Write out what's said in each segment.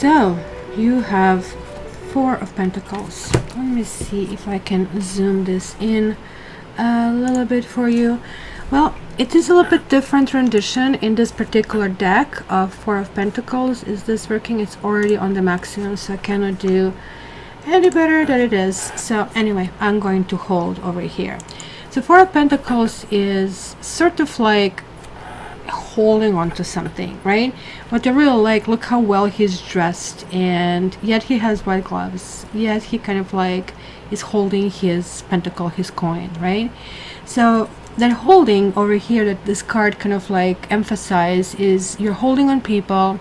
So you have Four of Pentacles. Let me see if I can zoom this in a little bit for you. Well, it is a little bit different rendition in this particular deck of Four of Pentacles. Is this working? It's already on the maximum, so I cannot do any better than it is. So anyway, I'm going to hold over here. So Four of Pentacles is sort of like holding on to something, right? What I really like, look how well he's dressed, and yet he has white gloves, yet he kind of like is holding his pentacle, his coin, right? So that holding over here that this card kind of like emphasize is you're holding on people,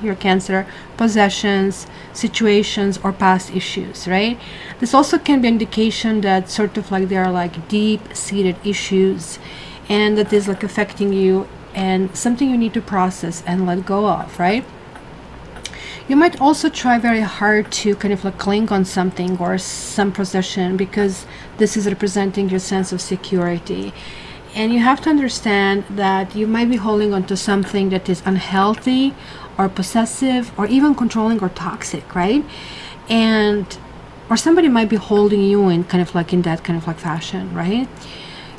your Cancer, possessions, situations, or past issues, right? This also can be an indication that sort of like there are like deep-seated issues and that is like affecting you and something you need to process and let go of, right? You might also try very hard to kind of like cling on something or some possession because this is representing your sense of security. And you have to understand that you might be holding on to something that is unhealthy or possessive or even controlling or toxic, right? And or somebody might be holding you in kind of like in that kind of like fashion, right?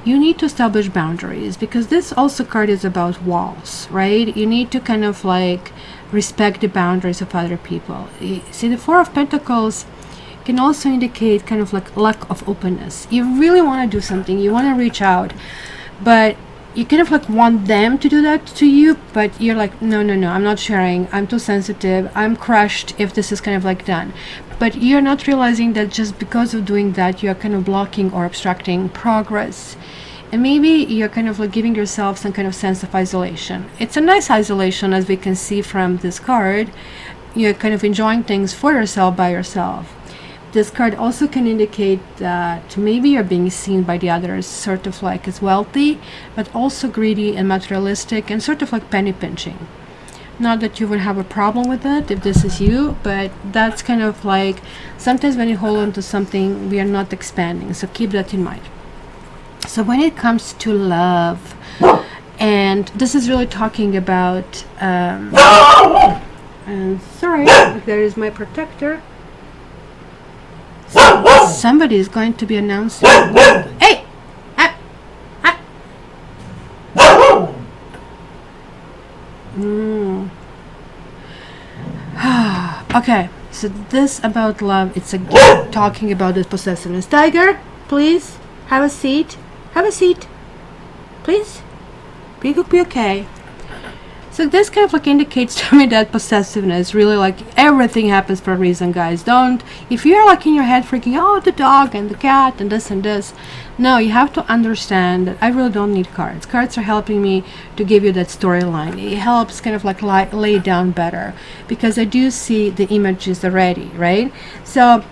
You need to establish boundaries because this also card is about walls, right? You need to kind of like respect the boundaries of other people. See, the Four of Pentacles can also indicate kind of like lack of openness. You really want to do something, you want to reach out, but you kind of like want them to do that to you, but you're like, no, I'm not sharing, I'm too sensitive, I'm crushed if this is kind of like done. But you're not realizing that just because of doing that, you're kind of blocking or obstructing progress. And maybe you're kind of like giving yourself some kind of sense of isolation. It's a nice isolation, as we can see from this card. You're kind of enjoying things for yourself, by yourself. This card also can indicate that maybe you're being seen by the others sort of like as wealthy, but also greedy and materialistic and sort of like penny pinching. Not that you would have a problem with it if this is you, but that's kind of like sometimes when you hold on to something, we are not expanding. So keep that in mind. So when it comes to love, and this is really talking about, and sorry, there is my protector. Somebody is going to be announcing. Hey! Okay, so this about love, it's again talking about the possessiveness. Tiger, please have a seat. Have a seat, please. Be okay. So this kind of like indicates to me that possessiveness, really like everything happens for a reason, guys. Don't, if you're like in your head freaking out, the dog and the cat and this and this. No, you have to understand that I really don't need cards. Cards are helping me to give you that storyline. It helps kind of like lay it down better because I do see the images already, right? So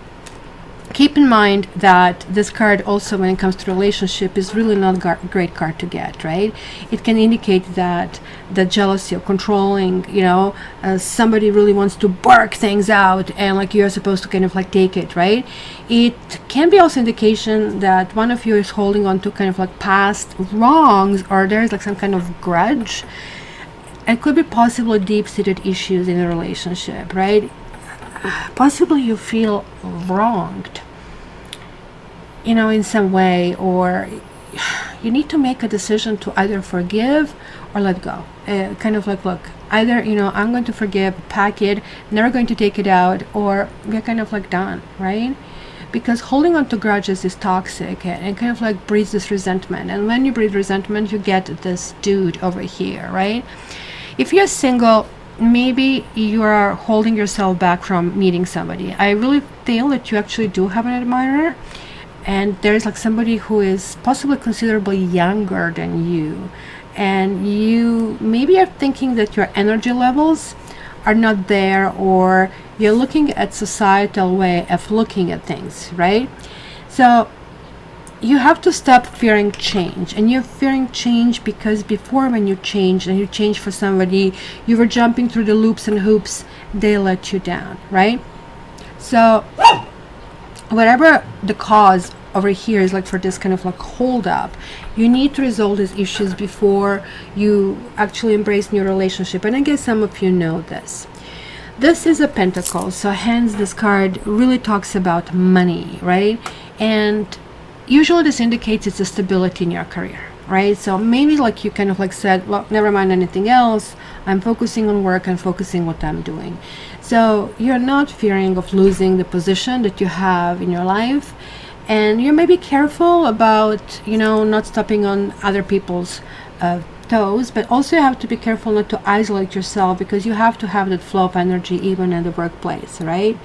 keep in mind that this card also, when it comes to relationship, is really not a great card to get, right? It can indicate that the jealousy or controlling, somebody really wants to bark things out and like you're supposed to kind of like take it, right? It can be also indication that one of you is holding on to kind of like past wrongs, or there's like some kind of grudge. It could be possibly deep-seated issues in a relationship, right? Possibly you feel wronged, in some way, or you need to make a decision to either forgive or let go. Kind of like, look, either, I'm going to forgive, pack it, never going to take it out, or we're kind of like done, right? Because holding on to grudges is toxic and kind of like breeds this resentment. And when you breed resentment, you get this dude over here, right? If you're single, maybe you are holding yourself back from meeting somebody. I really feel that you actually do have an admirer, and there is like somebody who is possibly considerably younger than you, and you maybe are thinking that your energy levels are not there, or you're looking at societal way of looking at things, right? So you have to stop fearing change. And you're fearing change because before, when you changed and you changed for somebody, you were jumping through the loops and hoops, they let you down, right? So whatever the cause over here is like for this kind of like hold up, you need to resolve these issues before you actually embrace new relationship. And I guess some of you know this. this is a pentacle, so hence this card really talks about money, right? And usually this indicates it's a stability in your career, right? So maybe like you kind of like said, well, never mind anything else, I'm focusing on work and focusing what I'm doing. So you're not fearing of losing the position that you have in your life, and you may be careful about, you know, not stepping on other people's toes, but also you have to be careful not to isolate yourself, because you have to have that flow of energy even in the workplace, right?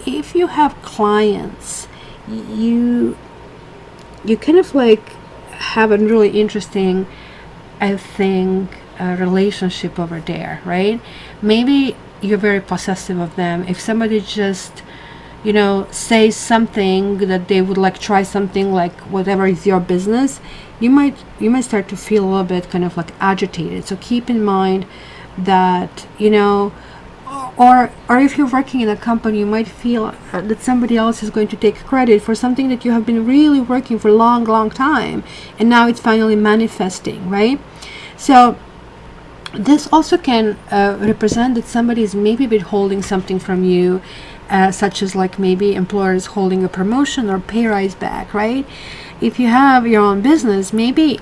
If you have clients, you kind of like have a really interesting, I think, relationship over there, right? Maybe you're very possessive of them. If somebody just, you know, says something that they would like try something, like whatever is your business, you might start to feel a little bit kind of like agitated. So keep in mind that, you know, or if you're working in a company, you might feel that somebody else is going to take credit for something that you have been really working for a long time, and now it's finally manifesting, right? So this also can represent that somebody is maybe withholding something from you, such as like maybe employers holding a promotion or pay rise back, right? If you have your own business, maybe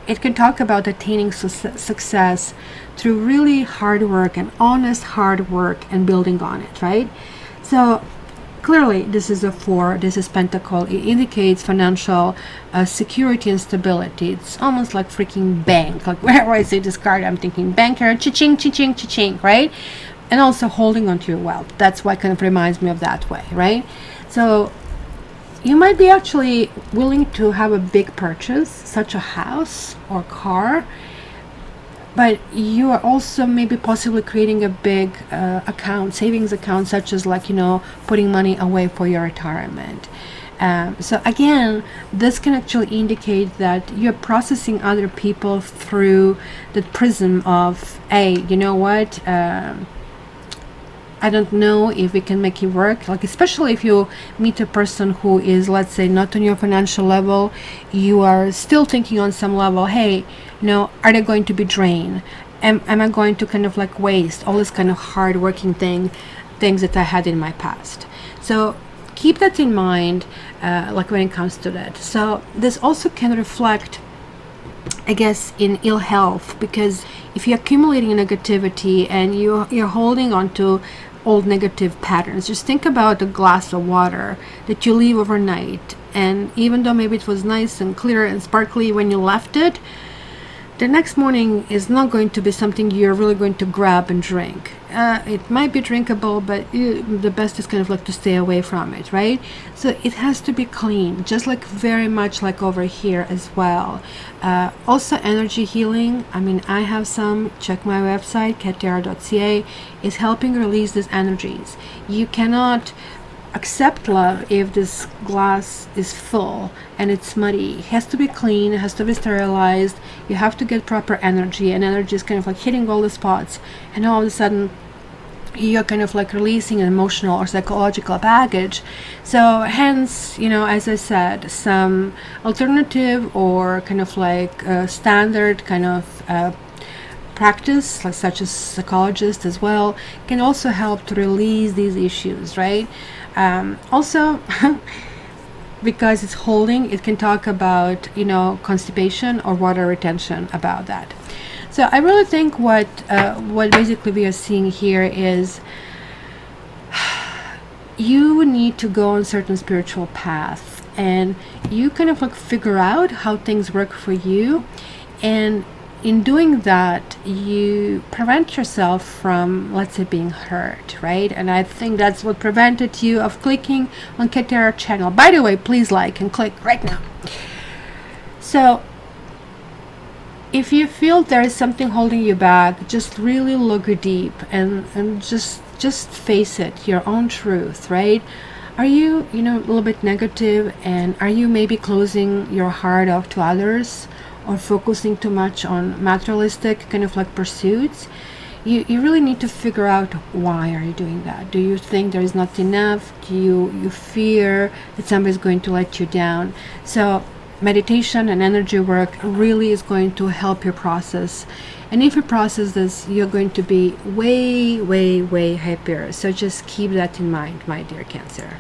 it can talk about attaining success through really hard work and honest hard work and building on it, right? So clearly this is a 4, this is pentacle. It indicates financial security and stability. It's almost like freaking bank. Like whenever I say this card, I'm thinking banker, cha-ching, cha-ching, cha-ching, right? And also holding on to your wealth. That's what kind of reminds me of that way, right? So you might be actually willing to have a big purchase, such a house or car, but you are also maybe possibly creating a big account, savings account, such as like, you know, putting money away for your retirement. So again, this can actually indicate that you're processing other people through the prism of, hey, you know what, I don't know if we can make it work. Like, especially if you meet a person who is, let's say, not on your financial level, you are still thinking on some level, hey, you know, are they going to be drained? Am I going to kind of like waste all this kind of hard working things that I had in my past? So keep that in mind, like when it comes to that. So this also can reflect, I guess, in ill health, because if you're accumulating negativity and you're holding on to old negative patterns, just think about a glass of water that you leave overnight, and even though maybe it was nice and clear and sparkly when you left it, the next morning is not going to be something you're really going to grab and drink. It might be drinkable, but the best is kind of like to stay away from it, right? So it has to be clean, just like very much like over here as well. Also energy healing. I mean, I have some, check my website, cattarot.ca, is helping release these energies. You cannot accept love if this glass is full and it's muddy. It has to be clean, it has to be sterilized. You have to get proper energy, and energy is kind of like hitting all the spots, and all of a sudden you're kind of like releasing an emotional or psychological baggage. So hence, you know, as I said, some alternative or kind of like standard kind of practice, like such as psychologists as well, can also help to release these issues, right? Also because it's holding, it can talk about, you know, constipation or water retention about that. So I really think what basically we are seeing here is you need to go on certain spiritual path, and you kind of like figure out how things work for you, and in doing that you prevent yourself from, let's say, being hurt, right? And I think that's what prevented you of clicking on Cat Tarot channel. By the way, please like and click right now. So if you feel there is something holding you back, just really look deep and just face it, your own truth, right? Are you, you know, a little bit negative, and are you maybe closing your heart off to others, or focusing too much on materialistic kind of like pursuits? You really need to figure out, why are you doing that? Do you think there is not enough? Do you fear that somebody's going to let you down? So meditation and energy work really is going to help your process. And if you process this, you're going to be way, way, way happier. So just keep that in mind, my dear Cancer.